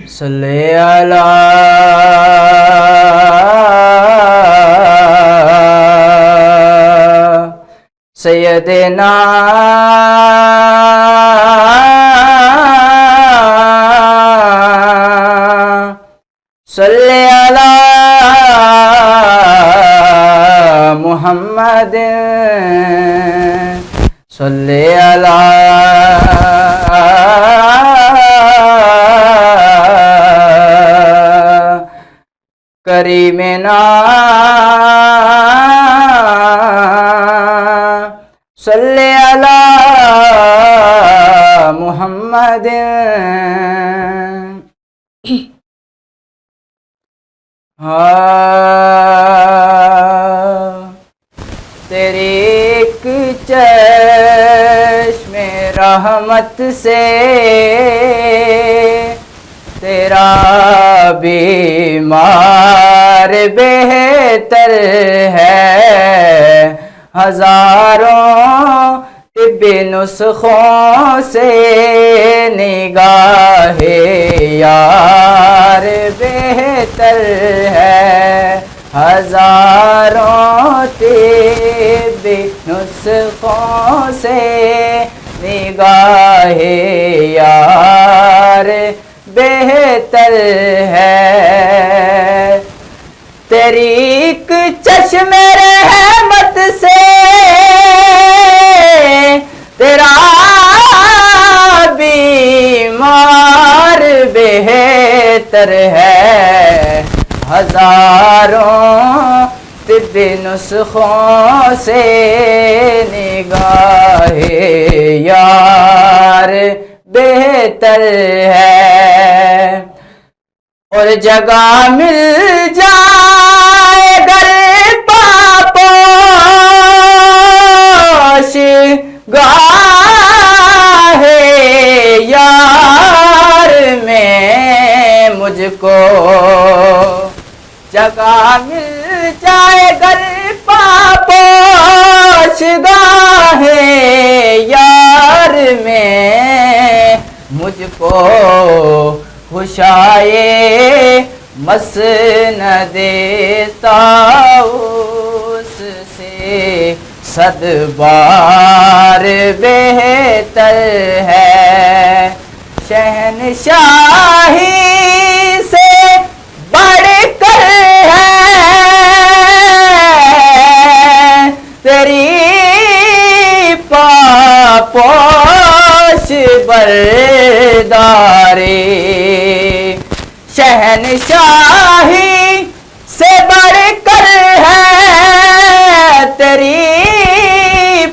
صلی علی سیدنا صلی علی محمد صلی علی کریمنا صلی علی محمد تیری ایک چشم رحمت سے تیرا بیمار بہتر ہے، ہزاروں طبی نسخوں سے نگاہ یار بہتر ہے، ہزاروں طبی نسخوں سے نگاہ یار بہتر ہے۔ تیری ایک چشم رحمت سے تیرا بیمار بہتر ہے، ہزاروں طبی نسخوں سے نگاہ یار بہتر ہے۔ اور جگہ مل جائے گر پاپوش گاہ یار میں مجھ کو، جگہ مل جائے گر پاپوش گاہ یار میں مجھ کو، خوشائے مسند طاؤس سے صد بار بہتر ہے۔ شہنشاہی سے بڑھ کر ہے تیری پاپوش برداری، شہنشاہی سے بڑھ کر ہے تیری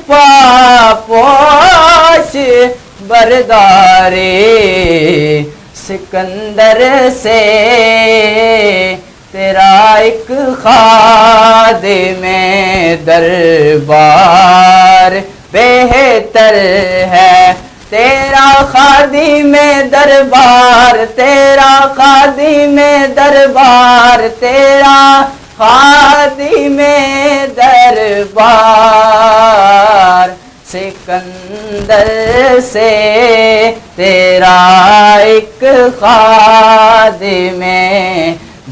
پاپوش برداری، سکندر سے تیرا ایک خادم دربار بہتر ہے، تیرا خادم دربار، تیرا خادم دربار، تیرا خادم دربار، سکندر سے تیرا ایک خادم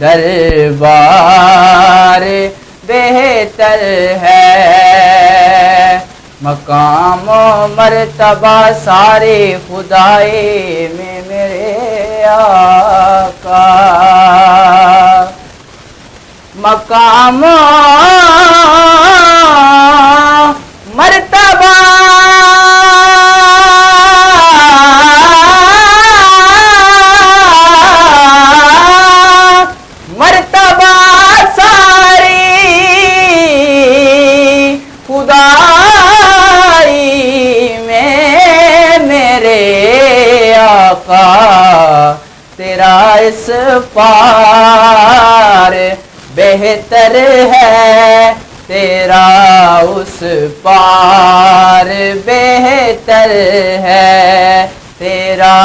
دربار بہتر ہے۔ مقام و مرتبہ سارے خدائے میں میرے آقا، مقام و مرتبہ تیرا اس پار بہتر ہے، تیرا اس پار بہتر ہے، تیرا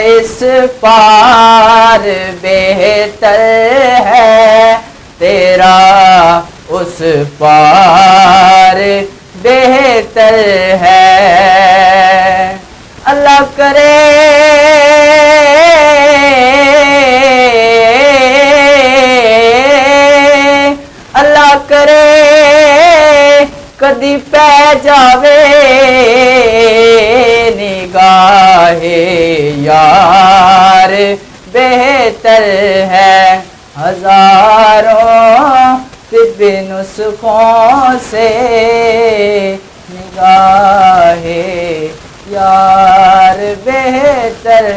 اس پار بہتر ہے، تیرا اس پار بہتر ہے۔ اللہ کرے کدی پہ جاوے نگاہ یار بہتر ہے ہزاروں طب نسخوں سے نگاہ یار بہتر